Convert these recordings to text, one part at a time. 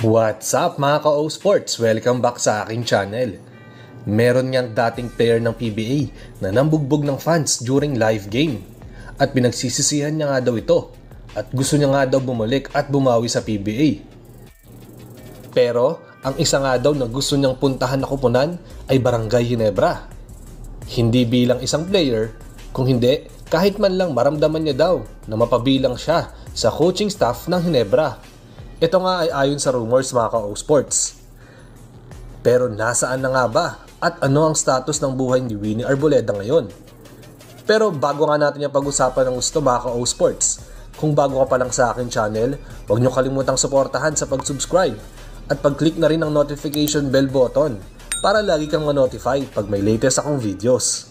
What's up mga ka-O-Sports? Welcome back sa aking channel. Meron niyang dating player ng PBA na nambugbog ng fans during live game. At pinagsisisihan niya nga daw ito. At gusto niya nga daw bumalik at bumawi sa PBA. Pero ang isa nga daw na gusto niyang puntahan na koponan ay Barangay Ginebra. Hindi bilang isang player, kung hindi kahit man lang maramdaman niya daw na mapabilang siya sa coaching staff ng Ginebra. Ito nga ay ayon sa rumors mga ka-O-Sports. Pero nasaan na nga ba at ano ang status ng buhay ni Winnie Arboleda ngayon? Pero bago nga natin yung pag-usapan ng gusto mga ka-O-Sports, kung bago ka pa lang sa akin channel, huwag nyo kalimutang suportahan sa pag-subscribe at pag-click na rin ng notification bell button para lagi kang ma-notify pag may latest akong videos.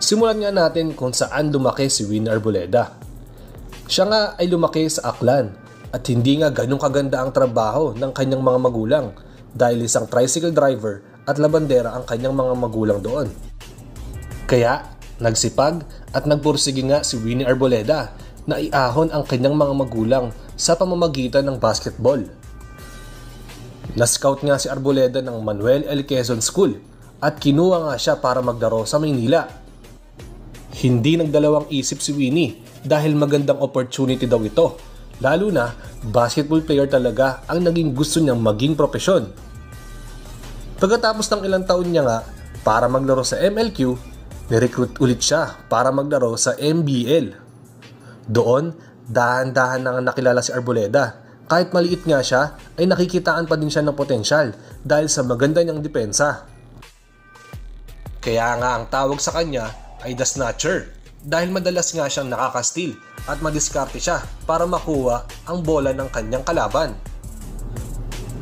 Simulan nga natin kung saan lumaki si Winnie Arboleda. Siya nga ay lumaki sa Aklan at hindi nga ganun kaganda ang trabaho ng kanyang mga magulang dahil isang tricycle driver at labandera ang kanyang mga magulang doon. Kaya nagsipag at nagpursige nga si Winnie Arboleda na iahon ang kanyang mga magulang sa pamamagitan ng basketball. Na-scout nga si Arboleda ng Manuel L. Quezon School at kinuha nga siya para magdaro sa Maynila. Hindi nagdalawang isip si Winnie dahil magandang opportunity daw ito, lalo na basketball player talaga ang naging gusto niyang maging propesyon. Pagkatapos ng ilang taon niya nga para maglaro sa MLQ, nirecruit ulit siya para maglaro sa MBL. Doon, dahan-dahan na nakilala si Arboleda. Kahit maliit nga siya, ay nakikitaan pa din siya ng potensyal dahil sa maganda niyang depensa. Kaya nga ang tawag sa kanya ay The Snatcher. Dahil madalas nga siyang nakaka-steal at madiskarte siya para makuha ang bola ng kanyang kalaban.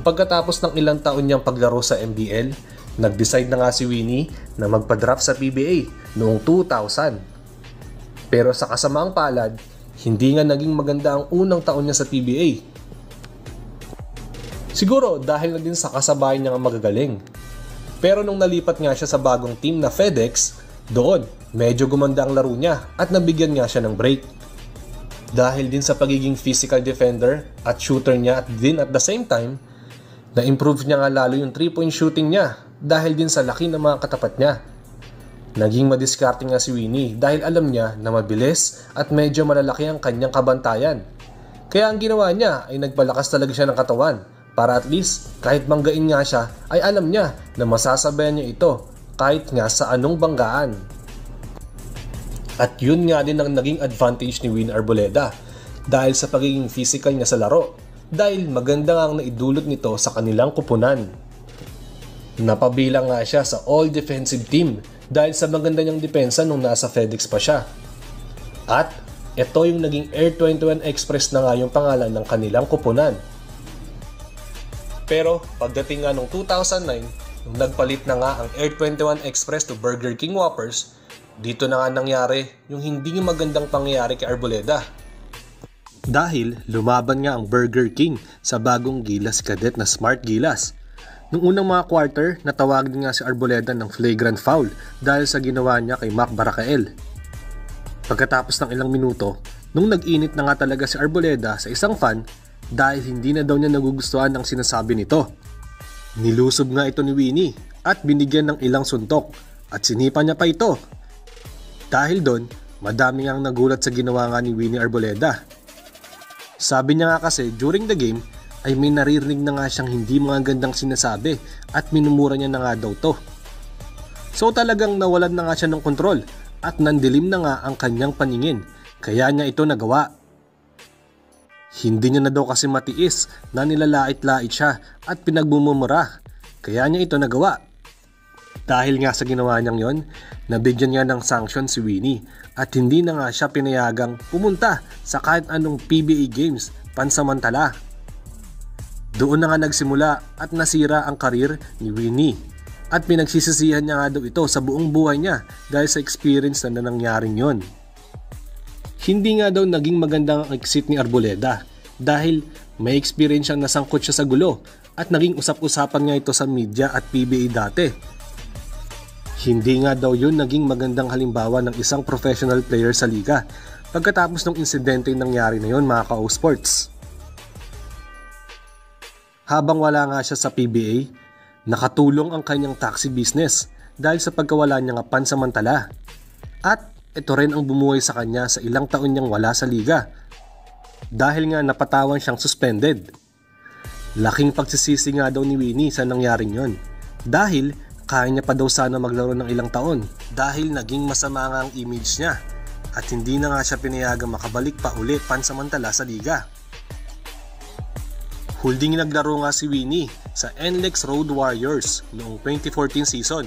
Pagkatapos ng ilang taon niyang paglaro sa MBL, nag-decide na nga si Winnie na magpa-draft sa PBA noong 2000. Pero sa kasamaang palad, hindi nga naging maganda ang unang taon niya sa PBA. Siguro dahil na din sa kasabayan niya nga magagaling. Pero nung nalipat nga siya sa bagong team na FedEx, doon medyo gumanda ang laro niya at nabigyan nga siya ng break. Dahil din sa pagiging physical defender at shooter niya at din at the same time, na-improve niya nga lalo yung 3-point shooting niya dahil din sa laki ng mga katapat niya. Naging madiskarte nga si Winnie dahil alam niya na mabilis at medyo malalaki ang kanyang kabantayan. Kaya ang ginawa niya ay nagpalakas talaga siya ng katawan para at least kahit banggain nga siya ay alam niya na masasabayan niya ito kahit nga sa anong banggaan. At yun nga din ang naging advantage ni Winnie Arboleda dahil sa pagiging physical niya sa laro dahil maganda nga ang naidulot nito sa kanilang kupunan. Napabilang nga siya sa all-defensive team dahil sa maganda niyang depensa nung nasa FedEx pa siya. At ito yung naging Air 21 Express na nga yung pangalan ng kanilang kupunan. Pero pagdating nga nung 2009, nung nagpalit na nga ang Air 21 Express to Burger King Whoppers, dito na nga nangyari yung hindi magandang pangyayari kay Arboleda. Dahil lumaban nga ang Burger King sa bagong Gilas Cadet na Smart Gilas. Nung unang mga quarter, natawag din nga si Arboleda ng flagrant foul dahil sa ginawa niya kay Mac Baracael. Pagkatapos ng ilang minuto, nung nag-init na nga talaga si Arboleda sa isang fan dahil hindi na daw niya nagugustuhan ng sinasabi nito. Nilusob nga ito ni Winnie at binigyan ng ilang suntok at sinipa niya pa ito. Dahil doon, madami ngang nagulat sa ginawa nga ni Winnie Arboleda. Sabi niya nga kasi during the game ay may naririnig na nga siyang hindi mga gandang sinasabi at minumura niya na nga daw to. So talagang nawalan na nga siya ng kontrol at nandilim na nga ang kanyang paningin kaya niya ito nagawa. Hindi niya na daw kasi matiis na nilalait-lait siya at pinagbumumura, kaya niya ito nagawa. Dahil nga sa ginawa niyang yon, nabigyan niya ng sanction si Winnie at hindi na nga siya pinayagang pumunta sa kahit anong PBA games pansamantala. Doon na nga nagsimula at nasira ang karir ni Winnie at pinagsisisihan niya nga daw ito sa buong buhay niya dahil sa experience na nangyaring yon. Hindi nga daw naging magandang ang exit ni Arboleda dahil may experience siyang nasangkot siya sa gulo at naging usap-usapan nga ito sa media at PBA dati. Hindi nga daw yun naging magandang halimbawa ng isang professional player sa liga pagkatapos ng insidente nangyari na yun mga ka-O-Sports. Habang wala nga siya sa PBA, nakatulong ang kanyang taxi business dahil sa pagkawala niya nga pansamantala. At ito rin ang bumuhay sa kanya sa ilang taon niyang wala sa liga. Dahil nga napatawan siyang suspended. Laking pagsisisi nga daw ni Winnie sa nangyaring yon. Dahil kaya niya pa daw sana maglaro ng ilang taon dahil naging masama nga ang image niya at hindi na nga siya pinayagang makabalik pa uli pansamantala sa liga. Huling naglaro nga si Winnie sa NLEX Road Warriors noong 2014 season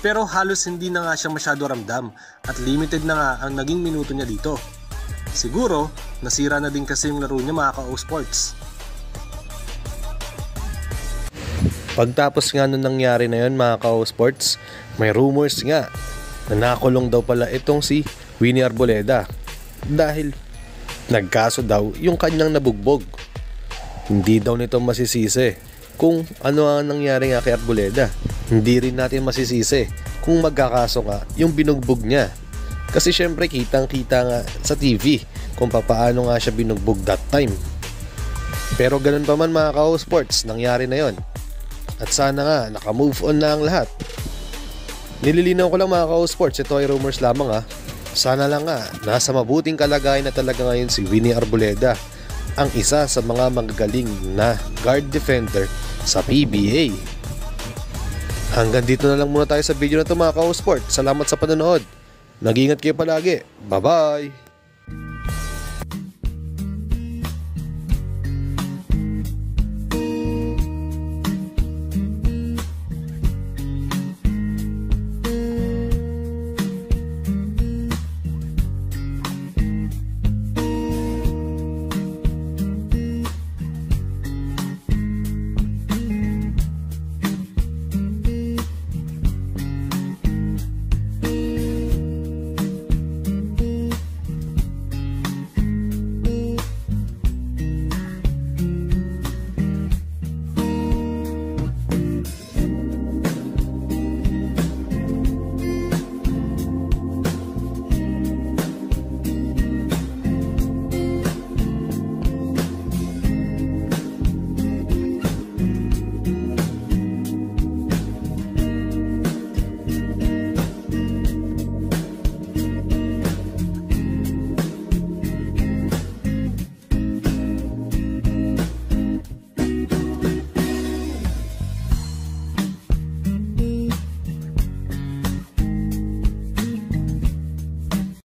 pero halos hindi na nga siya masyado ramdam at limited na nga ang naging minuto niya dito. Siguro nasira na din kasi yung laro niya mga ka-O Sports. Pagtapos nga nung nangyari na yun mga ka-O Sports, may rumors nga na nakulong daw pala itong si Winnie Arboleda dahil nagkaso daw yung kanyang nabugbog. Hindi daw nito masisisi kung ano ang nangyari nga kay Arboleda. Hindi rin natin masisisi kung magkakaso nga yung binugbog niya. Kasi syempre kitang-kita nga sa TV kung paano nga siya binugbog that time. Pero ganun pa man mga ka-O Sports, nangyari na yon. At sana nga naka-move on na ang lahat. Nililinaw ko lang mga ka-O Sports, ito ay rumors lamang ha. Sana lang nga nasa mabuting kalagayan na talaga ngayon si Winnie Arboleda, ang isa sa mga magagaling na guard defender sa PBA. Hanggang dito na lang muna tayo sa video na ito mga ka-O Sports. Salamat sa panonood. Nag-iingat kayo palagi. Bye-bye!